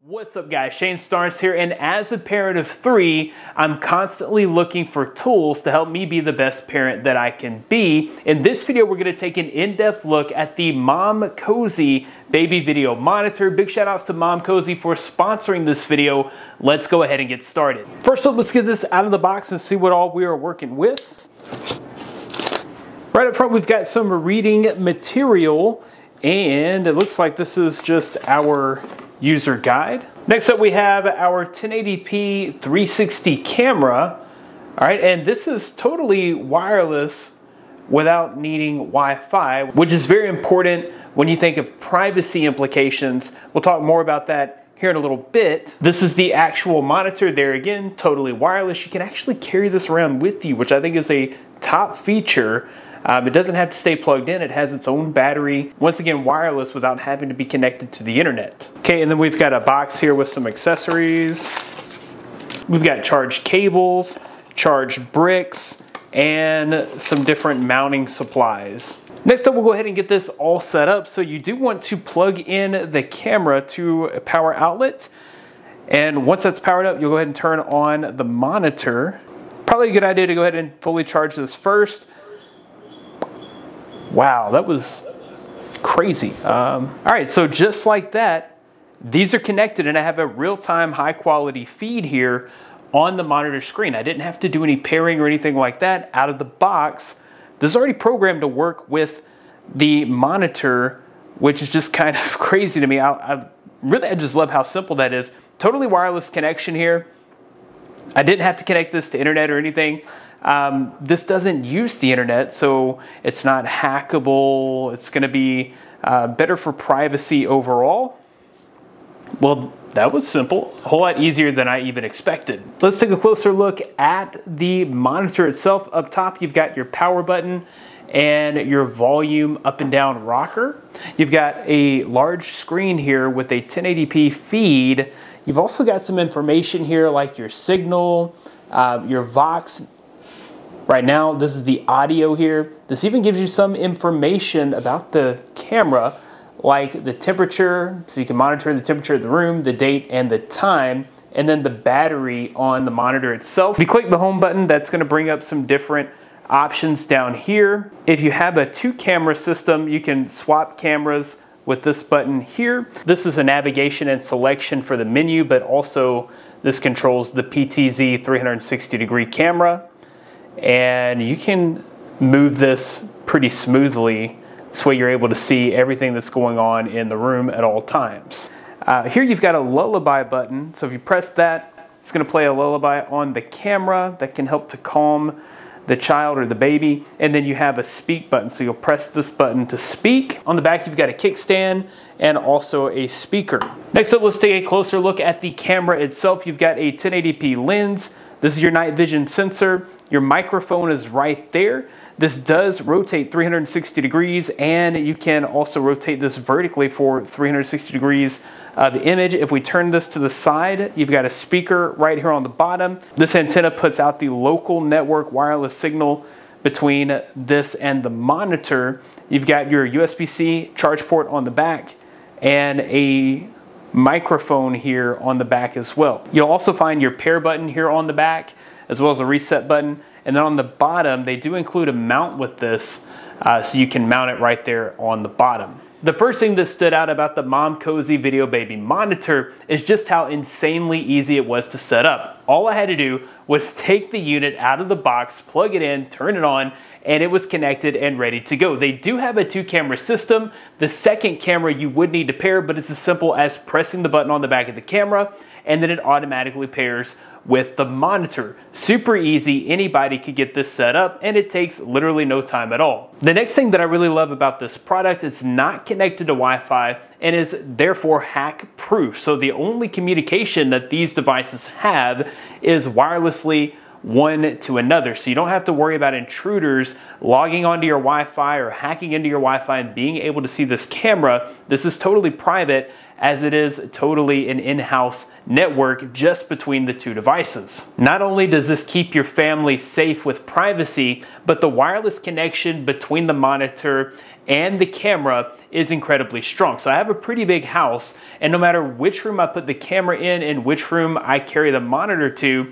What's up guys, Shane Starnes here, and as a parent of 3, I'm constantly looking for tools to help me be the best parent that I can be. In this video, we're going to take an in-depth look at the MomCozy Baby Video Monitor. Big shout outs to MomCozy for sponsoring this video. Let's go ahead and get started. First up, let's get this out of the box and see what all we are working with. Right up front, we've got some reading material, and it looks like this is just our user guide. Next up, we have our 1080p 360 camera. All right, and this is totally wireless without needing Wi-Fi, which is very important when you think of privacy implications. We'll talk more about that here in a little bit. This is the actual monitor. There again, totally wireless. You can actually carry this around with you, which I think is a top feature. It doesn't have to stay plugged in. It has its own battery. Once again, wireless without having to be connected to the internet. Okay, and then we've got a box here with some accessories. We've got charged cables, charged bricks, and some different mounting supplies. Next up, we'll go ahead and get this all set up. So you do want to plug in the camera to a power outlet. And once that's powered up, you'll go ahead and turn on the monitor. Probably a good idea to go ahead and fully charge this first. Wow, that was crazy. All right, so just like that, these are connected and I have a real-time high quality feed here on the monitor screen. I didn't have to do any pairing or anything like that out of the box. This is already programmed to work with the monitor, which is just kind of crazy to me. I just love how simple that is. Totally wireless connection here. I didn't have to connect this to internet or anything. This doesn't use the internet, so it's not hackable. It's going to be better for privacy overall. Well, that was simple. A whole lot easier than I even expected. Let's take a closer look at the monitor itself. Up top, you've got your power button and your volume up and down rocker. You've got a large screen here with a 1080p feed. You've also got some information here like your signal, your Vox. Right now, this is the audio here. This even gives you some information about the camera, like the temperature, so you can monitor the temperature of the room, the date, and the time, and then the battery on the monitor itself. If you click the home button, that's gonna bring up some different options down here. If you have a 2-camera system, you can swap cameras with this button here. This is a navigation and selection for the menu, but also this controls the PTZ 360-degree camera. And you can move this pretty smoothly. This way you're able to see everything that's going on in the room at all times. Here you've got a lullaby button. So if you press that, it's going to play a lullaby on the camera that can help to calm the child or the baby. And then you have a speak button. So you'll press this button to speak. On the back, you've got a kickstand and also a speaker. Next up, let's take a closer look at the camera itself. You've got a 1080p lens. This is your night vision sensor. Your microphone is right there. This does rotate 360 degrees, and you can also rotate this vertically for 360 degrees of the image. If we turn this to the side, you've got a speaker right here on the bottom. This antenna puts out the local network wireless signal between this and the monitor. You've got your USB-C charge port on the back and a microphone here on the back as well. You'll also find your pair button here on the back, as well as a reset button. And then on the bottom, they do include a mount with this, so you can mount it right there on the bottom. The first thing that stood out about the MomCozy Video Baby Monitor is just how insanely easy it was to set up. All I had to do was take the unit out of the box, plug it in, turn it on, and it was connected and ready to go. They do have a 2-camera system. The second camera you would need to pair, but it's as simple as pressing the button on the back of the camera, and then it automatically pairs with the monitor. Super easy, anybody could get this set up, and it takes literally no time at all. The next thing that I really love about this product, it's not connected to Wi-Fi and is therefore hack proof. So the only communication that these devices have is wirelessly one to another. So you don't have to worry about intruders logging onto your Wi-Fi or hacking into your Wi-Fi and being able to see this camera. This is totally private, as it is totally an in-house network just between the two devices. Not only does this keep your family safe with privacy, but the wireless connection between the monitor and the camera is incredibly strong. So I have a pretty big house, and no matter which room I put the camera in and which room I carry the monitor to,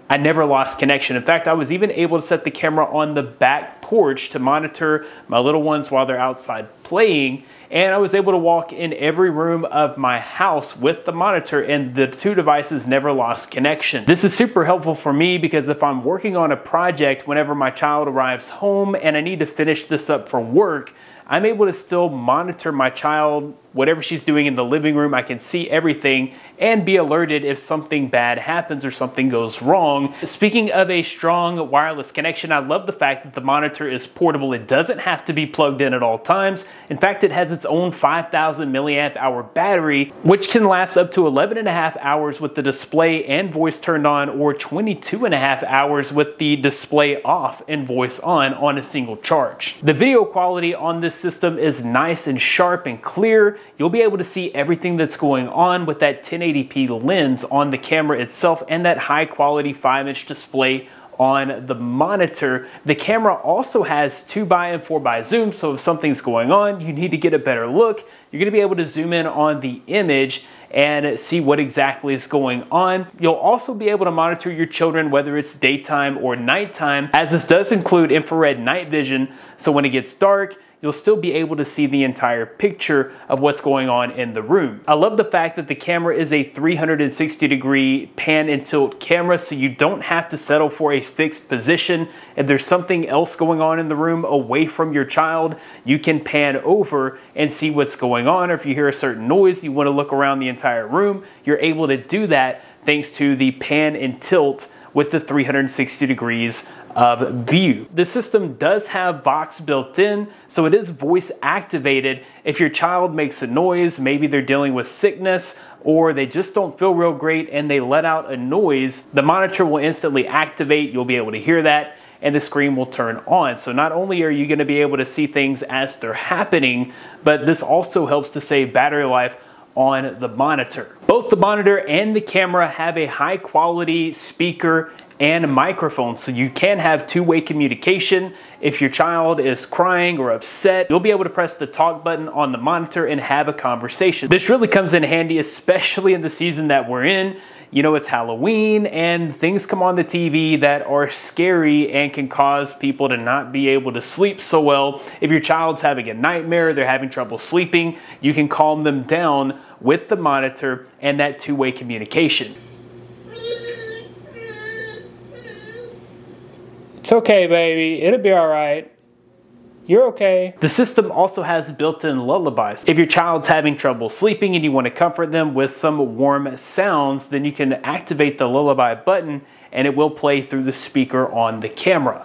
I never lost connection. In fact, I was even able to set the camera on the back porch to monitor my little ones while they're outside playing. And I was able to walk in every room of my house with the monitor, and the two devices never lost connection. This is super helpful for me because if I'm working on a project whenever my child arrives home and I need to finish this up for work, I'm able to still monitor my child, whatever she's doing in the living room. I can see everything and be alerted if something bad happens or something goes wrong. Speaking of a strong wireless connection, I love the fact that the monitor is portable. It doesn't have to be plugged in at all times. In fact, it has its own 5,000 milliamp hour battery, which can last up to 11.5 hours with the display and voice turned on, or 22.5 hours with the display off and voice on a single charge. The video quality on this system is nice and sharp and clear. You'll be able to see everything that's going on with that 1080p lens on the camera itself and that high quality 5-inch display on the monitor. The camera also has 2x and 4x zoom, so if something's going on, you need to get a better look, you're going to be able to zoom in on the image and see what exactly is going on. You'll also be able to monitor your children whether it's daytime or nighttime, as this does include infrared night vision, so when it gets dark, you'll still be able to see the entire picture of what's going on in the room. I love the fact that the camera is a 360-degree pan and tilt camera, so you don't have to settle for a fixed position. If there's something else going on in the room away from your child, you can pan over and see what's going on. Or if you hear a certain noise, you want to look around the entire room, you're able to do that thanks to the pan and tilt with the 360 degrees of view. The system does have Vox built in, so it is voice activated. If your child makes a noise, maybe they're dealing with sickness or they just don't feel real great and they let out a noise, the monitor will instantly activate. You'll be able to hear that and the screen will turn on. So not only are you going to be able to see things as they're happening, but this also helps to save battery life on the monitor. Both the monitor and the camera have a high quality speaker and a microphone, so you can have two-way communication. If your child is crying or upset, you'll be able to press the talk button on the monitor and have a conversation. This really comes in handy, especially in the season that we're in. You know, it's Halloween and things come on the TV that are scary and can cause people to not be able to sleep so well. If your child's having a nightmare, they're having trouble sleeping, you can calm them down with the monitor and that two-way communication. It's okay, baby. It'll be all right. You're okay. The system also has built-in lullabies. If your child's having trouble sleeping and you want to comfort them with some warm sounds, then you can activate the lullaby button and it will play through the speaker on the camera.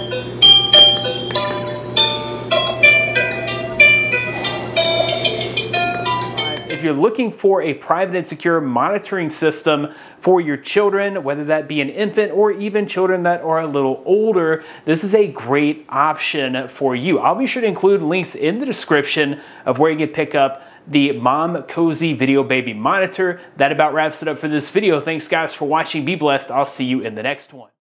If you're looking for a private and secure monitoring system for your children, whether that be an infant or even children that are a little older, this is a great option for you. I'll be sure to include links in the description of where you can pick up the MomCozy Video Baby Monitor. That about wraps it up for this video. Thanks guys for watching. Be blessed. I'll see you in the next one.